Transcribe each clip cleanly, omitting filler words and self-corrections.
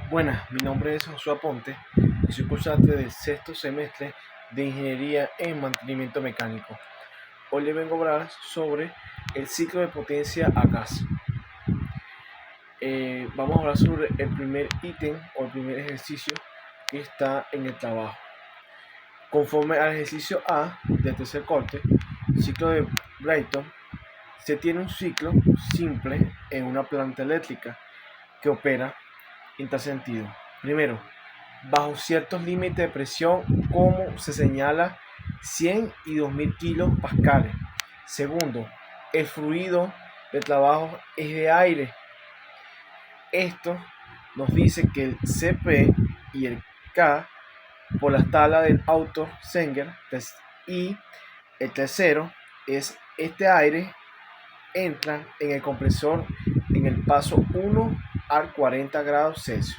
Buenas, mi nombre es Josué Aponte y soy cursante del sexto semestre de Ingeniería en Mantenimiento Mecánico. Hoy le vengo a hablar sobre el ciclo de potencia a gas. Vamos a hablar sobre el primer ítem o el primer ejercicio que está en el trabajo. Conforme al ejercicio A del tercer corte, ciclo de Brayton, se tiene un ciclo simple en una planta eléctrica que opera en tal sentido. Primero, bajo ciertos límites de presión, como se señala 100 y 2000 kilos pascales. Segundo, el fluido de trabajo es de aire. Esto nos dice que el CP y el K por las tablas del Auto-Sänger, y el tercero es este aire entra en el compresor en el paso 1 al 40 grados Celsius.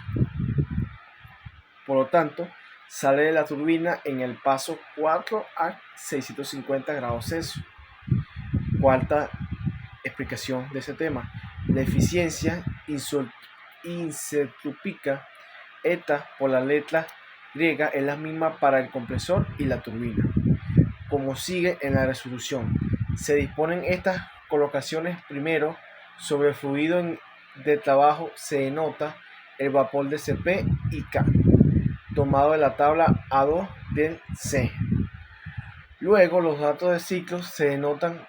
Por lo tanto, sale de la turbina en el paso 4 a 650 grados Celsius. Cuarta explicación de ese tema. La eficiencia isentropica eta por la letra griega es la misma para el compresor y la turbina. Como sigue en la resolución, se disponen estas colocaciones. Primero, sobre el fluido de trabajo se denota el vapor de CP y K, tomado de la tabla A2 del C. Luego los datos de ciclos se denotan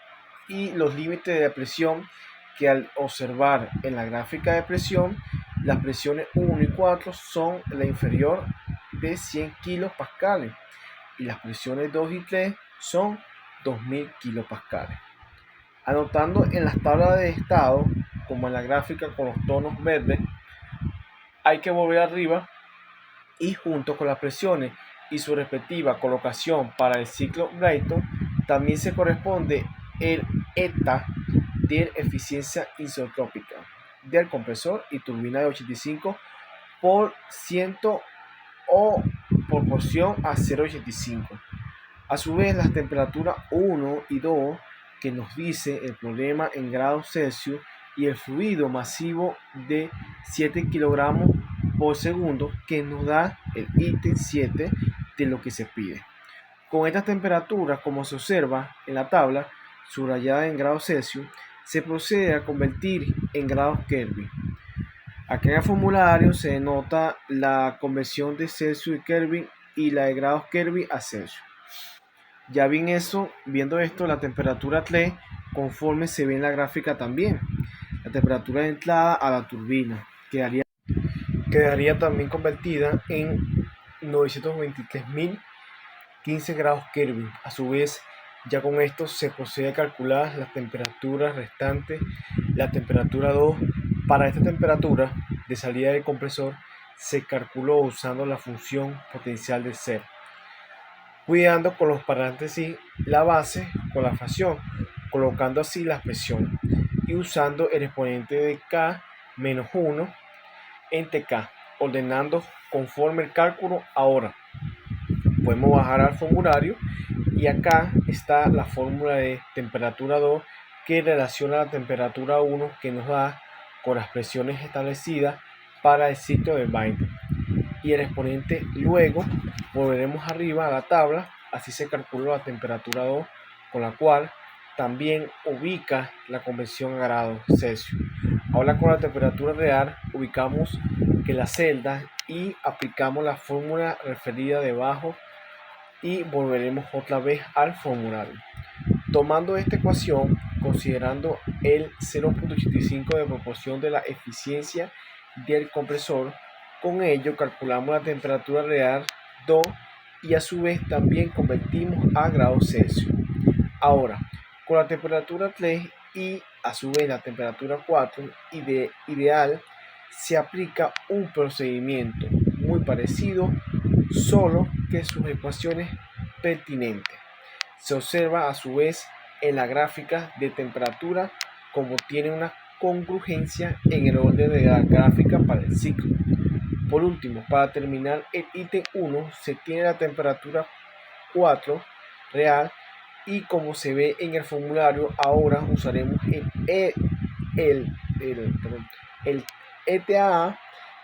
y los límites de presión, que al observar en la gráfica de presión, las presiones 1 y 4 son la inferior de 100 kilopascales y las presiones 2 y 3 son 2000 kilopascales. Anotando en las tablas de estado, como en la gráfica con los tonos verdes, hay que volver arriba y junto con las presiones y su respectiva colocación para el ciclo Brayton, también se corresponde el ETA de eficiencia isentrópica del compresor y turbina de 85% o proporción a 0,85. A su vez, las temperaturas 1 y 2, que nos dice el problema en grados Celsius, y el fluido masivo de 7 kilogramos por segundo, que nos da el ítem 7 de lo que se pide. Con estas temperaturas, como se observa en la tabla subrayada en grados Celsius, se procede a convertir en grados Kelvin. Acá en el formulario se denota la conversión de Celsius y Kelvin y la de grados Kelvin a Celsius. Ya viendo esto, la temperatura 3, conforme se ve en la gráfica también, la temperatura de entrada a la turbina quedaría también convertida en 923.015 grados Kelvin. A su vez, ya con esto se procede a calcular las temperaturas restantes. La temperatura 2, para esta temperatura de salida del compresor, se calculó usando la función potencial de ser, cuidando con los paréntesis la base con la fracción, colocando así las presiones y usando el exponente de K menos 1 entre K, ordenando conforme el cálculo. Ahora podemos bajar al formulario y acá está la fórmula de temperatura 2, que relaciona la temperatura 1 que nos da con las presiones establecidas para el ciclo de Brayton, y el exponente. Luego volveremos arriba a la tabla, así se calculó la temperatura 2, con la cual también ubica la conversión a grados Celsius. Ahora con la temperatura real ubicamos que la celda y aplicamos la fórmula referida debajo y volveremos otra vez al formulario. Tomando esta ecuación, considerando el 0,85 de proporción de la eficiencia del compresor, con ello calculamos la temperatura real 2 y a su vez también convertimos a grados Celsius. Ahora, con la temperatura 3 y a su vez la temperatura 4 ideal, se aplica un procedimiento muy parecido, solo que sus ecuaciones pertinentes. Se observa a su vez en la gráfica de temperatura como tiene una congruencia en el orden de la gráfica para el ciclo. Por último, para terminar el ítem 1, se tiene la temperatura 4 real, y como se ve en el formulario, ahora usaremos el ETA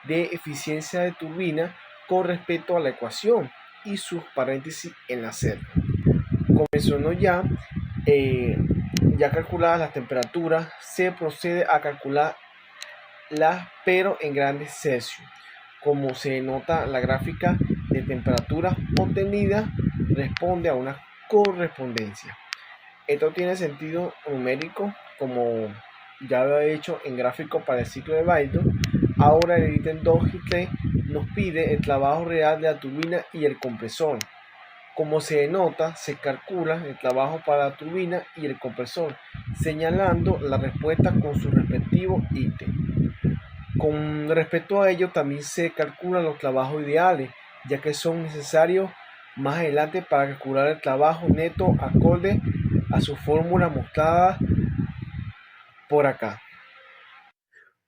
de eficiencia de turbina con respecto a la ecuación y sus paréntesis en la celda. Como mencionó ya calculadas las temperaturas, se procede a calcularlas pero en grandes Celsius. Como se nota, la gráfica de temperaturas obtenida responde a una correspondencia. Esto tiene sentido numérico, como ya lo he hecho en gráfico para el ciclo de Bayes. Ahora el ítem 2 y 3 nos pide el trabajo real de la turbina y el compresor. Como se denota, se calcula el trabajo para la turbina y el compresor, señalando la respuesta con su respectivo ítem. Con respecto a ello, también se calculan los trabajos ideales, ya que son necesarios más adelante para calcular el trabajo neto acorde a su fórmula mostrada por acá.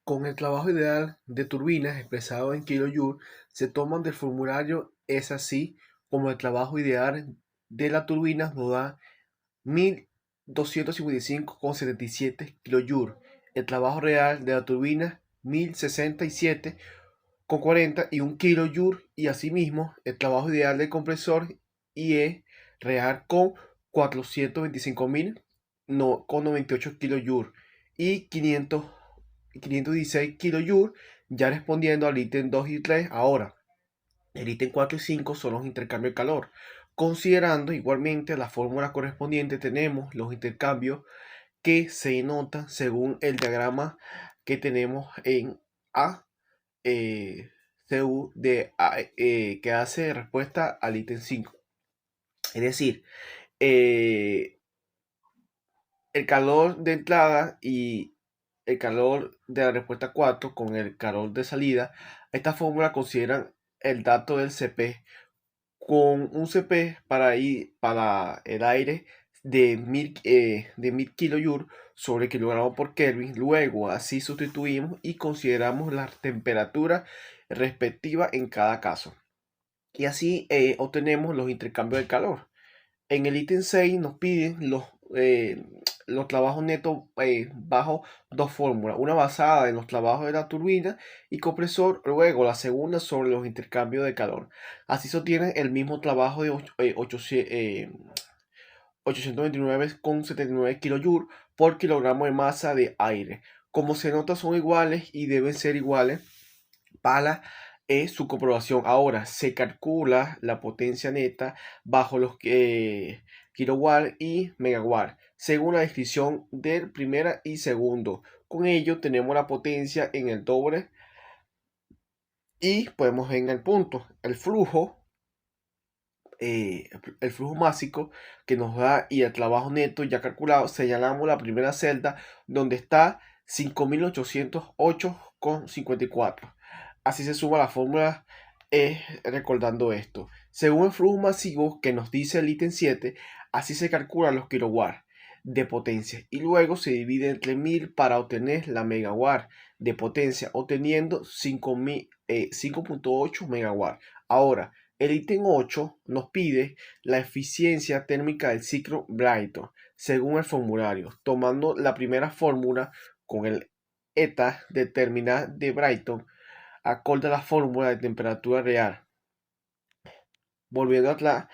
Con el trabajo ideal de turbinas expresado en kJ, se toman del formulario es así como el trabajo ideal de la turbina nos da 1255,77 kJ. El trabajo real de la turbina 1067,40 y 1 kJ, y asimismo el trabajo ideal del compresor IE real con 425.000,98 kJ y 516 kJ, ya respondiendo al ítem 2 y 3. Ahora, el ítem 4 y 5 son los intercambios de calor. Considerando igualmente la fórmula correspondiente, tenemos los intercambios que se denotan según el diagrama que tenemos en A, CU que hace respuesta al ítem 5. Es decir, el calor de entrada y el calor de la respuesta 4 con el calor de salida. Esta fórmula consideran el dato del CP con un CP para el aire de 1000 kJ sobre kilogramo por Kelvin. Luego así sustituimos y consideramos la temperatura respectiva en cada caso. Y así obtenemos los intercambios de calor. En el ítem 6 nos piden los trabajos netos bajo dos fórmulas, una basada en los trabajos de la turbina y compresor, luego la segunda sobre los intercambios de calor. Así se obtiene el mismo trabajo de 829,79 kJ por kilogramo de masa de aire. Como se nota, son iguales y deben ser iguales para su comprobación. Ahora se calcula la potencia neta bajo los kilowatt y megawatt según la descripción del primera y segundo. Con ello tenemos la potencia en el doble y podemos ver en el punto el flujo másico que nos da y el trabajo neto ya calculado. Señalamos la primera celda donde está 5808,54. Así se suma la fórmula recordando esto. Según el flujo masivo que nos dice el ítem 7, así se calculan los kilowatts de potencia y luego se divide entre 1000 para obtener la megawatt de potencia, obteniendo 5.8 megawatts. Ahora, el ítem 8 nos pide la eficiencia térmica del ciclo Brayton según el formulario, tomando la primera fórmula con el eta determinada de Brayton acorde a la fórmula de temperatura real. Volviendo atrás,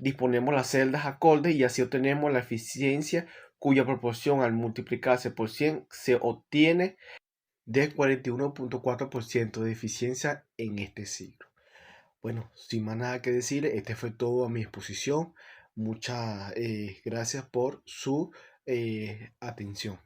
disponemos las celdas acordes y así obtenemos la eficiencia cuya proporción al multiplicarse por 100 se obtiene de 41.4% de eficiencia en este ciclo. Bueno, sin más nada que decir, este fue todo a mi exposición. Muchas gracias por su atención.